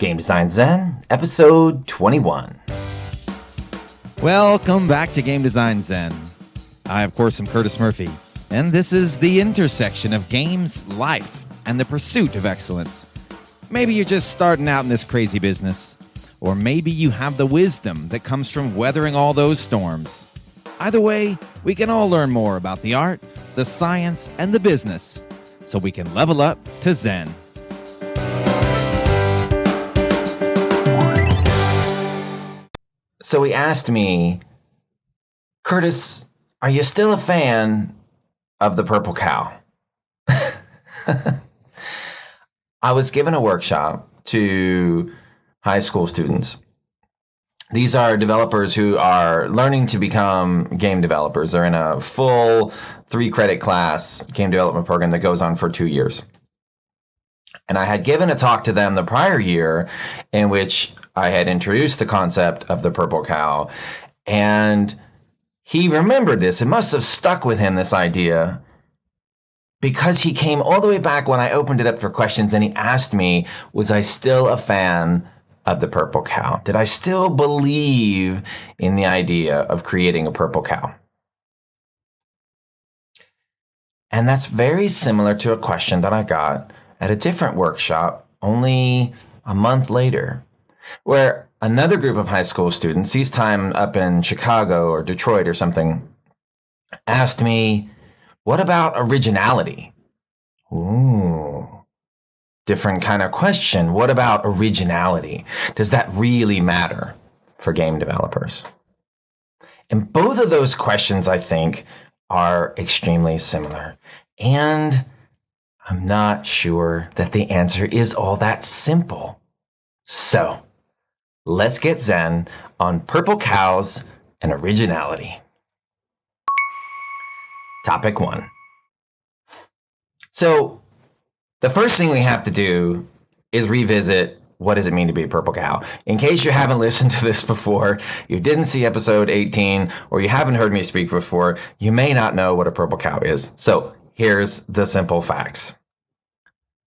Game Design Zen, episode 21. Welcome back to Game Design Zen. I, of course, am Curtis Murphy, and this is the intersection of games, life, and the pursuit of excellence. Maybe you're just starting out in this crazy business, or maybe you have the wisdom that comes from weathering all those storms. Either way, we can all learn more about the art, the science, and the business, so we can level up to Zen. So he asked me, Curtis, are you still a fan of the Purple Cow? I was given a workshop to high school students. These are developers who are learning to become game developers. They're in a full 3-credit class game development program that goes on for 2 years. And I had given a talk to them the prior year in which I had introduced the concept of the Purple Cow. And he remembered this. It must have stuck with him, this idea, because he came all the way back when I opened it up for questions and he asked me, was I still a fan of the Purple Cow? Did I still believe in the idea of creating a Purple Cow? And that's very similar to a question that I got at a different workshop only a month later, where another group of high school students, these time up in Chicago or Detroit or something, asked me, what about originality? Ooh, different kind of question. What about originality? Does that really matter for game developers? And both of those questions, I think, are extremely similar. And I'm not sure that the answer is all that simple. So let's get Zen on Purple Cows and Originality. Topic 1. So the first thing we have to do is revisit what does it mean to be a purple cow. In case you haven't listened to this before, you didn't see episode 18, or you haven't heard me speak before, you may not know what a purple cow is. So here's the simple facts.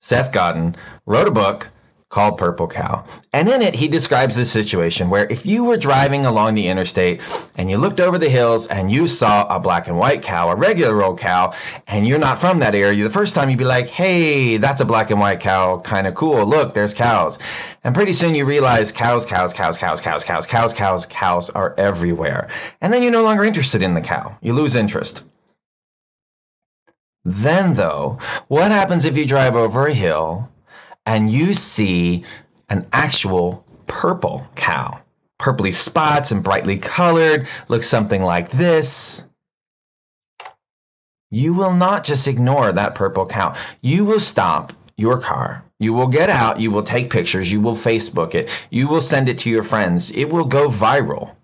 Seth Godin wrote a book called Purple Cow. And in it, he describes this situation where if you were driving along the interstate and you looked over the hills and you saw a black and white cow, a regular old cow, and you're not from that area, the first time you'd be like, hey, that's a black and white cow, kind of cool. Look, there's cows. And pretty soon you realize cows are everywhere. And then you're no longer interested in the cow. You lose interest. Then, though, what happens if you drive over a hill and you see an actual purple cow? Purpley spots and brightly colored, looks something like this. You will not just ignore that purple cow. You will stop your car. You will get out. You will take pictures. You will Facebook it. You will send it to your friends. It will go viral.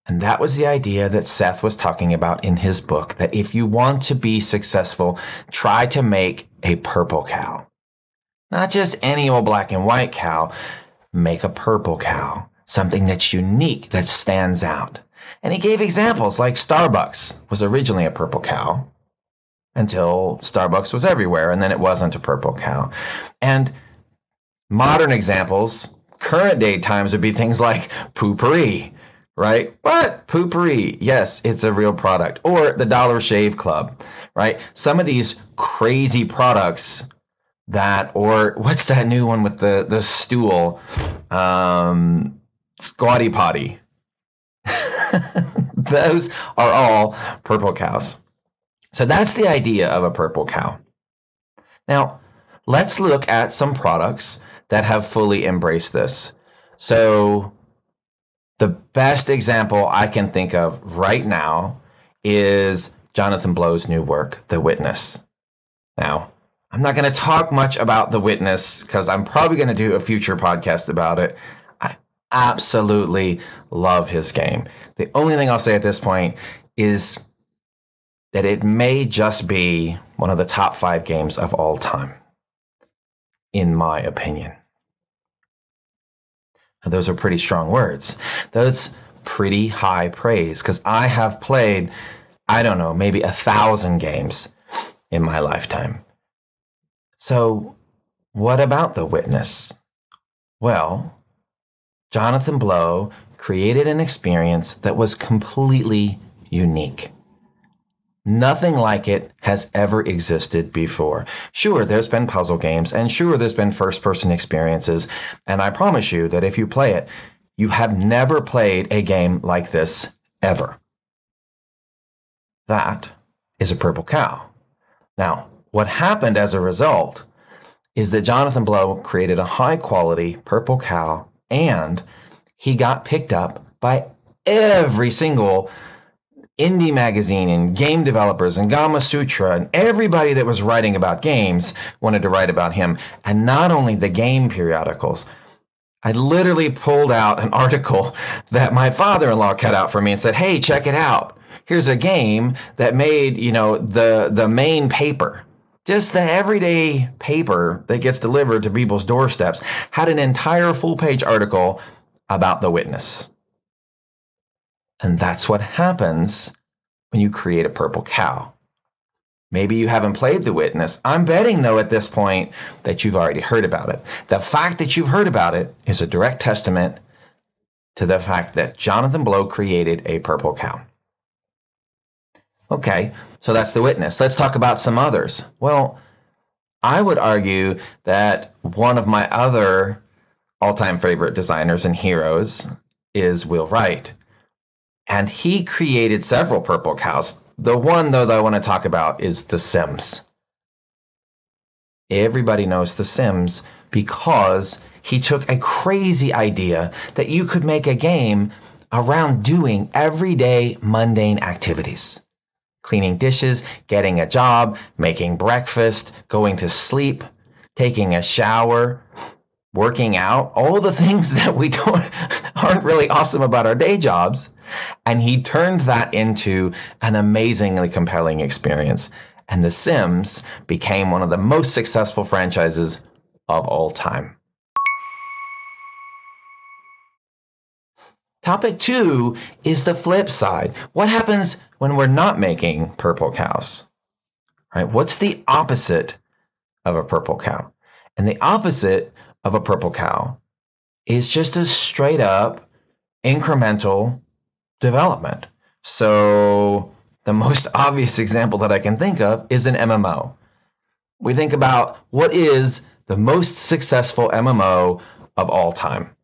And that was the idea that Seth was talking about in his book, that if you want to be successful, try to make a purple cow. Not just any old black and white cow. Make a purple cow. Something that's unique, that stands out. And he gave examples like Starbucks was originally a purple cow until Starbucks was everywhere, and then it wasn't a purple cow. And modern examples, current day times, would be things like Poo-Pourri. Right? What? Poo-Pourri. Yes, it's a real product. Or the Dollar Shave Club, right? Some of these crazy products that, or what's that new one with the stool? Squatty Potty. Those are all purple cows. So that's the idea of a purple cow. Now, let's look at some products that have fully embraced this. So the best example I can think of right now is Jonathan Blow's new work, The Witness. Now, I'm not going to talk much about The Witness because I'm probably going to do a future podcast about it. I absolutely love his game. The only thing I'll say at this point is that it may just be one of the top 5 games of all time, in my opinion. Those are pretty strong words. That's pretty high praise because I have played, I don't know, maybe 1,000 games in my lifetime. So what about The Witness? Well, Jonathan Blow created an experience that was completely unique. Nothing like it has ever existed before. Sure, there's been puzzle games, and sure, there's been first-person experiences, and I promise you that if you play it, you have never played a game like this ever. That is a Purple Cow. Now, what happened as a result is that Jonathan Blow created a high-quality Purple Cow, and he got picked up by every single indie magazine and game developers and Gama Sutra, and everybody that was writing about games wanted to write about him. And not only the game periodicals. I literally pulled out an article that my father-in-law cut out for me and said, hey, check it out. Here's a game that made, the main paper. Just the everyday paper that gets delivered to people's doorsteps had an entire full-page article about The Witness. And that's what happens when you create a Purple Cow. Maybe you haven't played The Witness. I'm betting, though, at this point that you've already heard about it. The fact that you've heard about it is a direct testament to the fact that Jonathan Blow created a Purple Cow. Okay, so that's The Witness. Let's talk about some others. Well, I would argue that one of my other all-time favorite designers and heroes is Wright. And he created several Purple Cows. The one, though, that I want to talk about is The Sims. Everybody knows The Sims because he took a crazy idea that you could make a game around doing everyday mundane activities. Cleaning dishes, getting a job, making breakfast, going to sleep, taking a shower, working out, all the things that aren't really awesome about our day jobs. And he turned that into an amazingly compelling experience. And The Sims became one of the most successful franchises of all time. Topic 2 is the flip side. What happens when we're not making Purple Cows? Right? What's the opposite of a Purple Cow? And the opposite of a Purple Cow is just a straight up incremental development. So the most obvious example that I can think of is an MMO. We think about what is the most successful MMO of all time.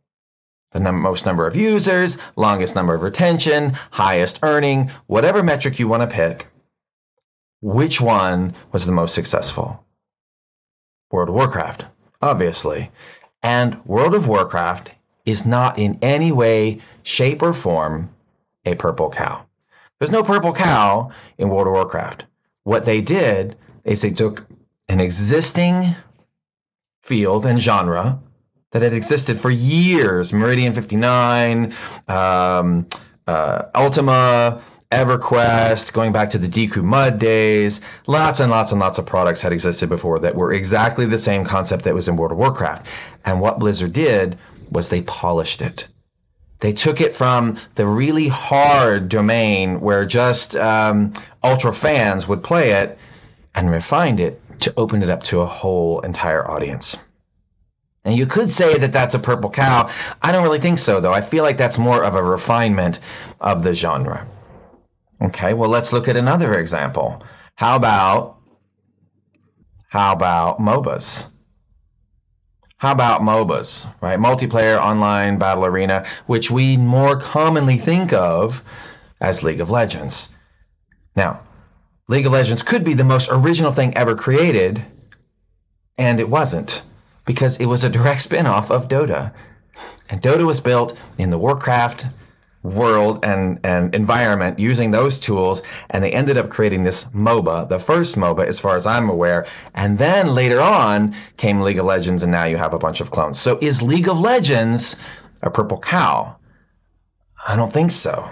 The most number of users, longest number of retention, highest earning, whatever metric you want to pick. Which one was the most successful? World of Warcraft, obviously. And World of Warcraft is not in any way, shape, or form a Purple Cow. There's no Purple Cow in World of Warcraft. What they did is they took an existing field and genre that had existed for years, Meridian 59, Ultima, EverQuest, going back to the Deku Mud days, lots and lots and lots of products had existed before that were exactly the same concept that was in World of Warcraft. And what Blizzard did was they polished it. They took it from the really hard domain where just ultra fans would play it and refined it to open it up to a whole entire audience. And you could say that that's a Purple Cow. I don't really think so, though. I feel like that's more of a refinement of the genre. Okay, well, let's look at another example. How about MOBAs? How about MOBAs, right? Multiplayer online battle arena, which we more commonly think of as League of Legends. Now, League of Legends could be the most original thing ever created, and it wasn't, because it was a direct spin-off of Dota. And Dota was built in the Warcraft world and environment using those tools, and they ended up creating this MOBA, the first MOBA as far as I'm aware, and then later on came League of Legends, and now you have a bunch of clones. So is League of Legends a Purple Cow? I don't think so.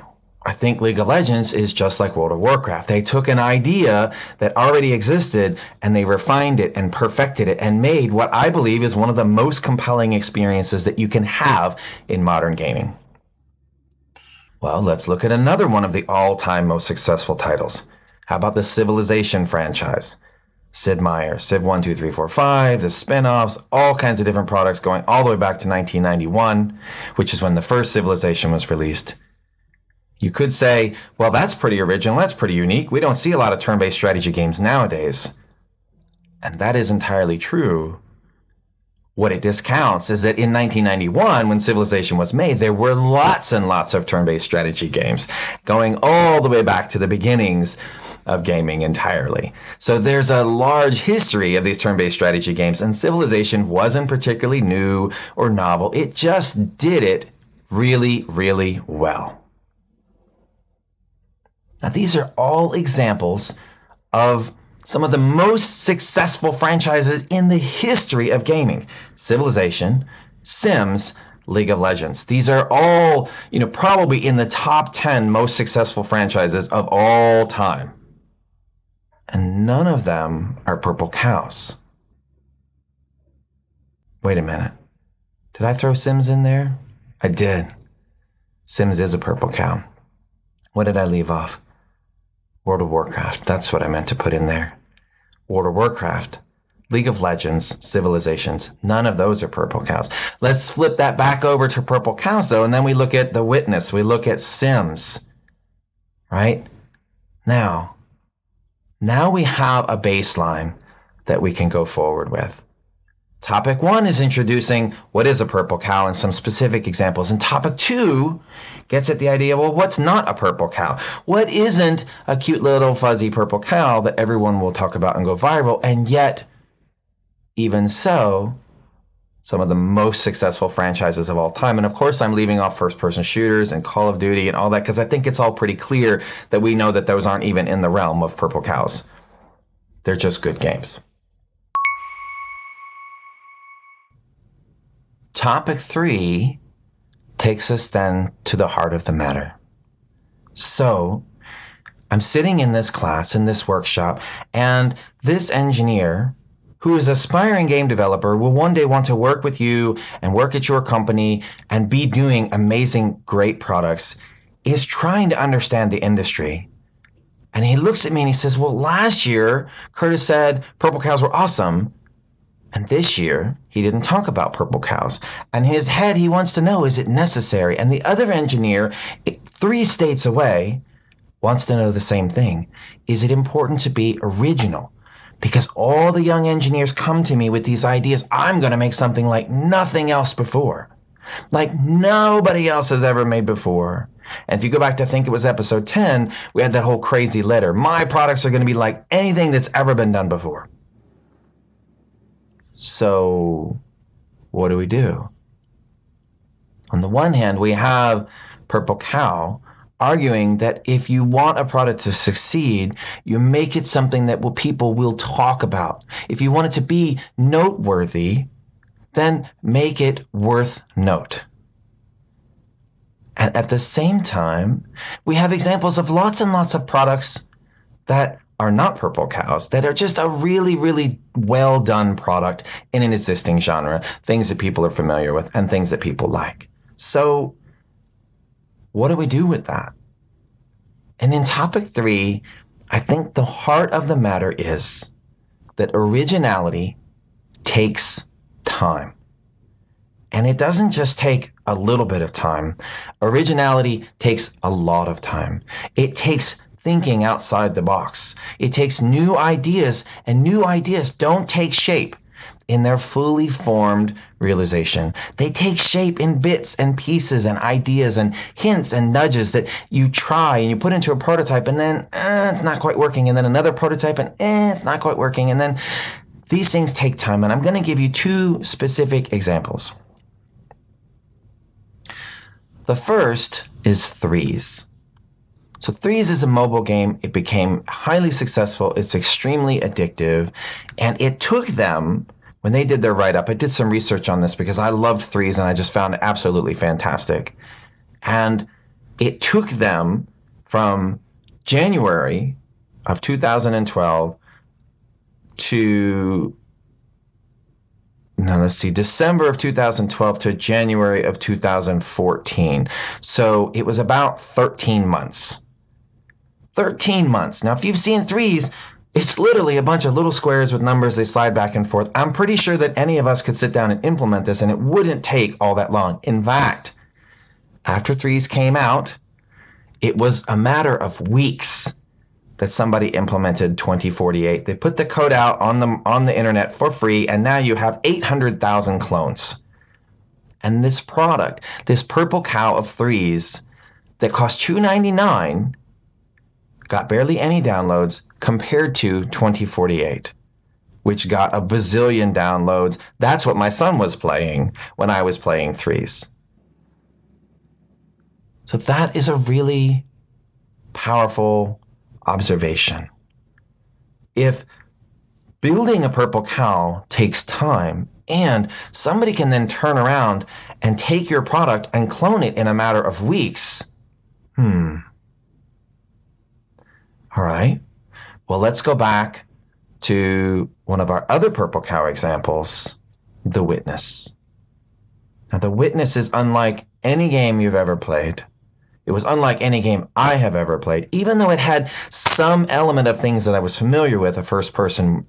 I think League of Legends is just like World of Warcraft. They took an idea that already existed and they refined it and perfected it and made what I believe is one of the most compelling experiences that you can have in modern gaming. Well, let's look at another one of the all-time most successful titles. How about the Civilization franchise? Sid Meier, Civ 1, 2, 3, 4, 5, the spin-offs, all kinds of different products going all the way back to 1991, which is when the first Civilization was released. You could say, well, that's pretty original, that's pretty unique. We don't see a lot of turn-based strategy games nowadays. And that is entirely true. What it discounts is that in 1991, when Civilization was made, there were lots and lots of turn-based strategy games going all the way back to the beginnings of gaming entirely. So there's a large history of these turn-based strategy games, and Civilization wasn't particularly new or novel. It just did it really, really well. Now, these are all examples of some of the most successful franchises in the history of gaming. Civilization, Sims, League of Legends. These are all, probably in the top 10 most successful franchises of all time. And none of them are Purple Cows. Wait a minute. Did I throw Sims in there? I did. Sims is a Purple Cow. What did I leave off? World of Warcraft. That's what I meant to put in there. World of Warcraft, League of Legends, Civilizations. None of those are Purple Cows. Let's flip that back over to Purple Cows, though, and then we look at The Witness. We look at Sims, right? Now we have a baseline that we can go forward with. Topic 1 is introducing what is a purple cow and some specific examples. And topic 2 gets at the idea, well, what's not a purple cow? What isn't a cute little fuzzy purple cow that everyone will talk about and go viral? And yet, even so, some of the most successful franchises of all time. And of course, I'm leaving off first-person shooters and Call of Duty and all that because I think it's all pretty clear that we know that those aren't even in the realm of purple cows. They're just good games. Topic 3 takes us then to the heart of the matter. So, I'm sitting in this class, in this workshop, and this engineer, who is an aspiring game developer, will one day want to work with you and work at your company and be doing amazing, great products, is trying to understand the industry. And he looks at me and he says, well, last year, Curtis said purple cows were awesome. And this year, he didn't talk about purple cows. And in his head, he wants to know, is it necessary? And the other engineer, 3 states away, wants to know the same thing. Is it important to be original? Because all the young engineers come to me with these ideas. I'm going to make something like nothing else before. Like nobody else has ever made before. And if you go back to, I think it was episode 10, we had that whole crazy letter. My products are going to be like anything that's ever been done before. So what do we do? On the one hand, we have Purple Cow arguing that if you want a product to succeed, you make it something that people will talk about. If you want it to be noteworthy, then make it worth note. And at the same time, we have examples of lots and lots of products that are not purple cows, that are just a really, really well done product in an existing genre, things that people are familiar with and things that people like. So what do we do with that? And in topic 3, I think the heart of the matter is that originality takes time. And it doesn't just take a little bit of time. Originality takes a lot of time. It takes thinking outside the box. It takes new ideas, and new ideas don't take shape in their fully formed realization. They take shape in bits and pieces and ideas and hints and nudges that you try and you put into a prototype, and then it's not quite working, and then another prototype, and it's not quite working, and then these things take time. And I'm going to give you 2 specific examples. The first is Threes. So Threes is a mobile game. It became highly successful. It's extremely addictive. And it took them, when they did their write-up, I did some research on this because I loved Threes and I just found it absolutely fantastic. And it took them from January of 2012 to, December of 2012 to January of 2014. So it was about 13 months. 13 months. Now, if you've seen Threes, It's literally a bunch of little squares with numbers they slide back and forth. I'm pretty sure that any of us could sit down and implement this and it wouldn't take all that long. In fact, after threes came out, it was a matter of weeks that somebody implemented 2048. They put the code out on the internet for free, and now you have 800,000 clones. And this product, this Purple Cow of threes that cost $2.99, got barely any downloads compared to 2048, which got a bazillion downloads. That's what my son was playing when I was playing threes. So that is a really powerful observation. If building a Purple Cow takes time and somebody can then turn around and take your product and clone it in a matter of weeks, all right, well, let's go back to one of our other Purple Cow examples, The Witness. Now, The Witness is unlike any game you've ever played. It was unlike any game I have ever played, even though it had some element of things that I was familiar with, a first-person,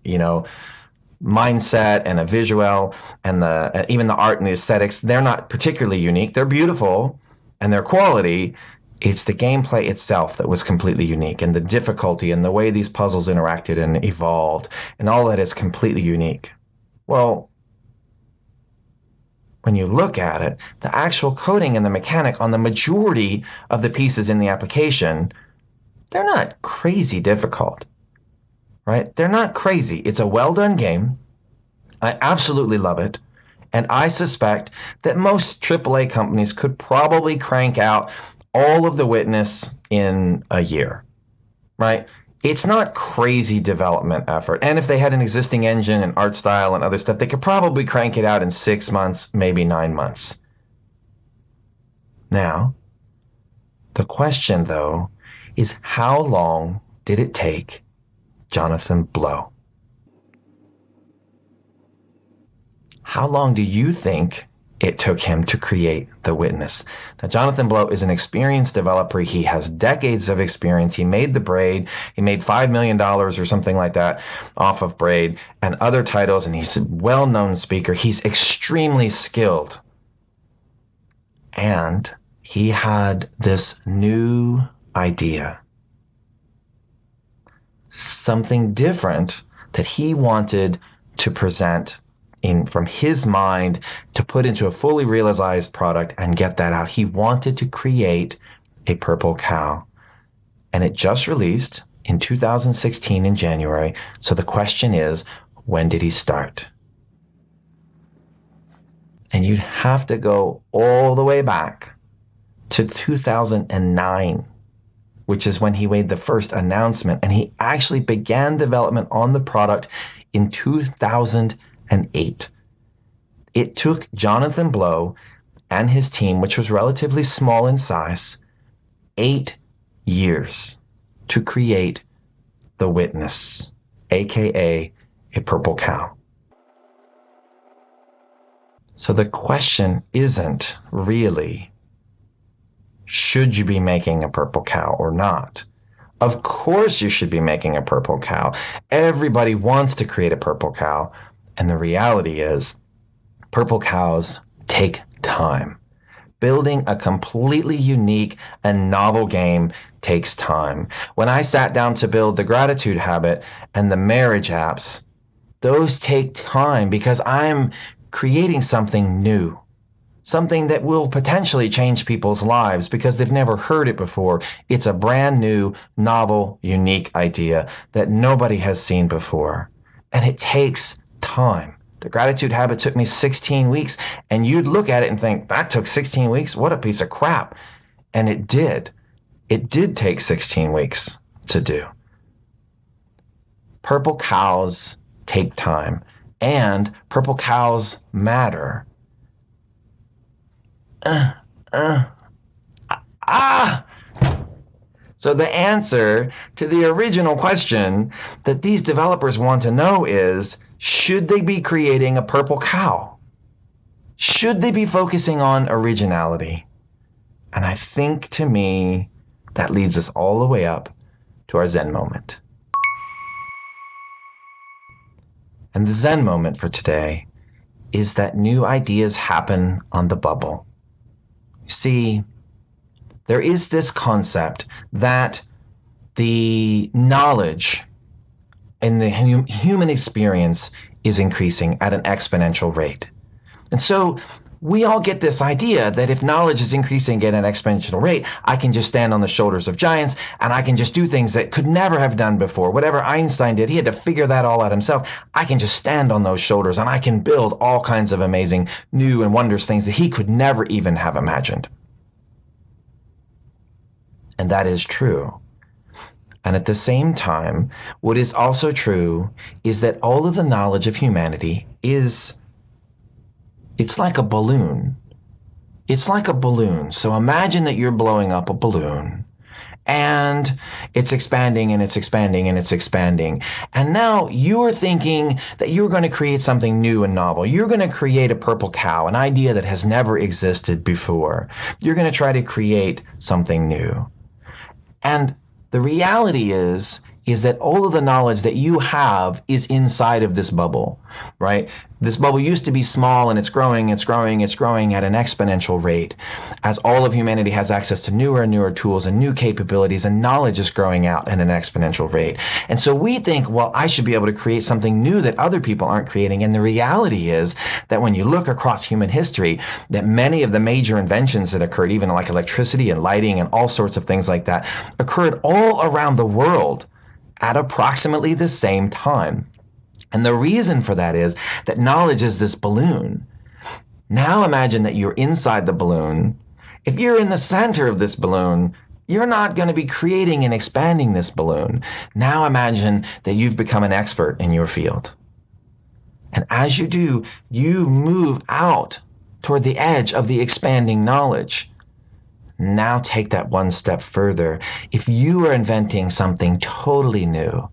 mindset and a visual, and even the art and the aesthetics. They're not particularly unique. They're beautiful, and their quality. It's the gameplay itself that was completely unique, and the difficulty and the way these puzzles interacted and evolved, and all that is completely unique. Well, when you look at it, the actual coding and the mechanic on the majority of the pieces in the application, they're not crazy difficult, right? They're not crazy. It's a well-done game. I absolutely love it. And I suspect that most AAA companies could probably crank out all of The Witness in a year, right? It's not crazy development effort. And if they had an existing engine and art style and other stuff, they could probably crank it out in 6 months, maybe 9 months. Now, the question, though, is how long did it take Jonathan Blow? How long do you think it took him to create The Witness? Now, Jonathan Blow is an experienced developer. He has decades of experience. He made The Braid. He made $5 million or something like that off of Braid and other titles, and he's a well-known speaker. He's extremely skilled. And he had this new idea, something different that he wanted to present from his mind to put into a fully realized product and get that out. He wanted to create a Purple Cow, and it just released in 2016 in January. So the question is, when did he start? And you'd have to go all the way back to 2009, which is when he made the first announcement, and he actually began development on the product in 2008. It took Jonathan Blow and his team, which was relatively small in size, 8 years to create The Witness, aka a Purple Cow. So the question isn't really, should you be making a Purple Cow or not? Of course you should be making a Purple Cow. Everybody wants to create a Purple Cow. And the reality is, Purple Cows take time. Building a completely unique and novel game takes time. When I sat down to build the Gratitude Habit and the marriage apps, those take time because I'm creating something new. Something that will potentially change people's lives because they've never heard it before. It's a brand new, novel, unique idea that nobody has seen before. And it takes time. The Gratitude Habit took me 16 weeks, and you'd look at it and think, that took 16 weeks? What a piece of crap. And it did. It did take 16 weeks to do. Purple Cows take time, and Purple Cows matter. So the answer to the original question that these developers want to know is, should they be creating a Purple Cow? Should they be focusing on originality? And I think, to me, that leads us all the way up to our Zen moment. And the Zen moment for today is that new ideas happen on the bubble. See, there is this concept that the knowledge in the human experience is increasing at an exponential rate. And so we all get this idea that if knowledge is increasing at an exponential rate, I can just stand on the shoulders of giants and I can just do things that could never have done before. Whatever Einstein did, he had to figure that all out himself. I can just stand on those shoulders and I can build all kinds of amazing, new and wondrous things that he could never even have imagined. And that is true. And at the same time, what is also true is that all of the knowledge of humanity it's like a balloon. It's like a balloon. So imagine that you're blowing up a balloon and it's expanding and it's expanding and it's expanding. And now you're thinking that you're going to create something new and novel. You're going to create a purple cow, an idea that has never existed before. You're going to try to create something new. And the reality is that all of the knowledge that you have is inside of this bubble, right? This bubble used to be small and it's growing at an exponential rate as all of humanity has access to newer and newer tools and new capabilities, and knowledge is growing out at an exponential rate. And so we think, well, I should be able to create something new that other people aren't creating. And the reality is that when you look across human history, that many of the major inventions that occurred, even like electricity and lighting and all sorts of things like that, occurred all around the world at approximately the same time. And the reason for that is that knowledge is this balloon. Now imagine that you're inside the balloon. If you're in the center of this balloon, you're not going to be creating and expanding this balloon. Now imagine that you've become an expert in your field. And as you do, you move out toward the edge of the expanding knowledge. Now take that one step further. If you are inventing something totally new,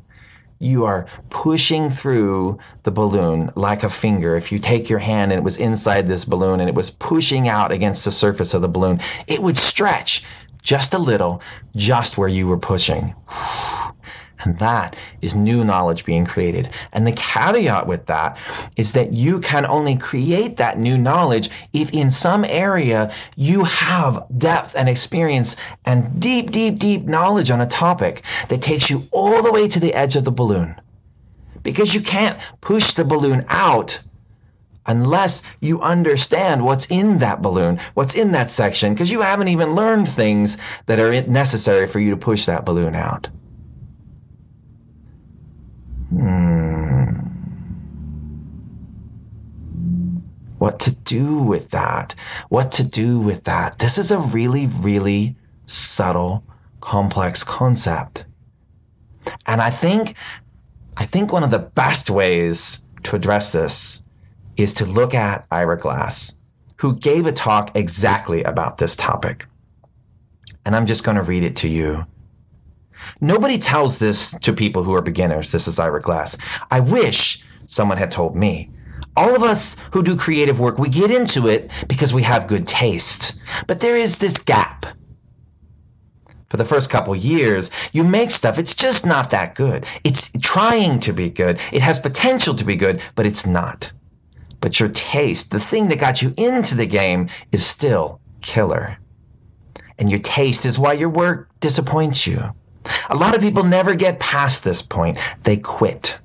you are pushing through the balloon like a finger. If you take your hand and it was inside this balloon and it was pushing out against the surface of the balloon, it would stretch just a little, just where you were pushing. And that is new knowledge being created. And the caveat with that is that you can only create that new knowledge if in some area you have depth and experience and deep, deep, deep knowledge on a topic that takes you all the way to the edge of the balloon. Because you can't push the balloon out unless you understand what's in that balloon, what's in that section, because you haven't even learned things that are necessary for you to push that balloon out. What to do with that? What to do with that? This is a really, really subtle, complex concept. And I think one of the best ways to address this is to look at Ira Glass, who gave a talk exactly about this topic. And I'm just going to read it to you. Nobody tells this to people who are beginners. This is Ira Glass. I wish someone had told me. All of us who do creative work, we get into it because we have good taste. But there is this gap. For the first couple years, you make stuff, it's just not that good. It's trying to be good. It has potential to be good, but it's not. But your taste, the thing that got you into the game, is still killer. And your taste is why your work disappoints you. A lot of people never get past this point. They quit.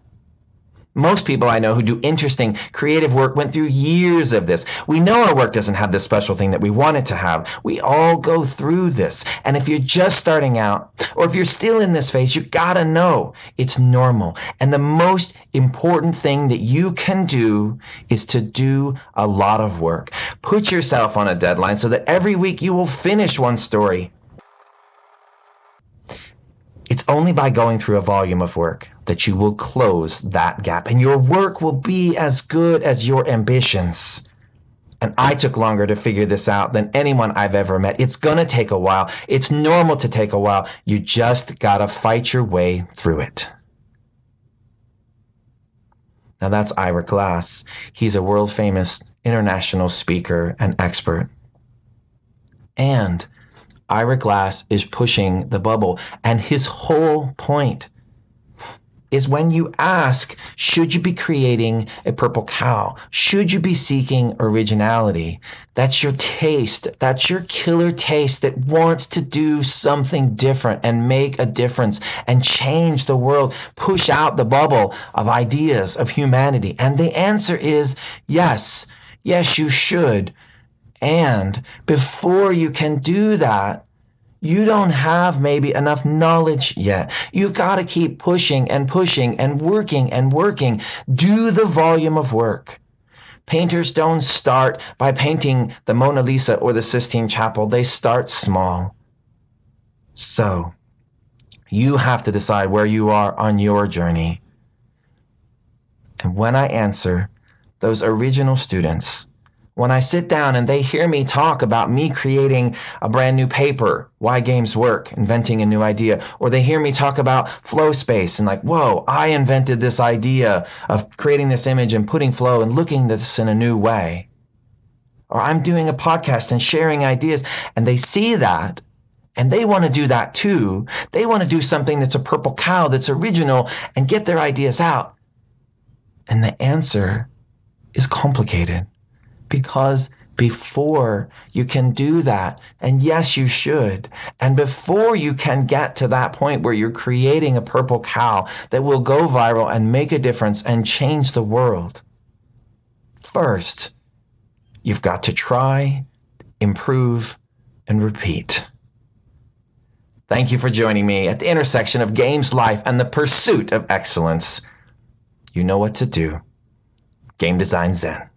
Most people I know who do interesting, creative work went through years of this. We know our work doesn't have this special thing that we want it to have. We all go through this. And if you're just starting out, or if you're still in this phase, you gotta know it's normal. And the most important thing that you can do is to do a lot of work. Put yourself on a deadline so that every week you will finish one story. It's only by going through a volume of work that you will close that gap, and your work will be as good as your ambitions. And I took longer to figure this out than anyone I've ever met. It's gonna take a while. It's normal to take a while. You just gotta fight your way through it. Now that's Ira Glass. He's a world famous international speaker and expert. And Ira Glass is pushing the bubble, and his whole point is when you ask, should you be creating a purple cow? Should you be seeking originality? That's your taste. That's your killer taste that wants to do something different and make a difference and change the world, push out the bubble of ideas of humanity. And the answer is yes. Yes, you should. And before you can do that, you don't have maybe enough knowledge yet. You've got to keep pushing and pushing and working and working. Do the volume of work. Painters don't start by painting the Mona Lisa or the Sistine Chapel. They start small. So, you have to decide where you are on your journey. And when I answer those original students, when I sit down and they hear me talk about me creating a brand new paper, why games work, inventing a new idea, or they hear me talk about flow space and like, whoa, I invented this idea of creating this image and putting flow and looking at this in a new way. Or I'm doing a podcast and sharing ideas, and they see that and they want to do that too. They want to do something that's a purple cow, that's original, and get their ideas out. And the answer is complicated. Because before you can do that, and yes, you should, and before you can get to that point where you're creating a purple cow that will go viral and make a difference and change the world, first, you've got to try, improve, and repeat. Thank you for joining me at the intersection of games, life, and the pursuit of excellence. You know what to do. Game Design Zen.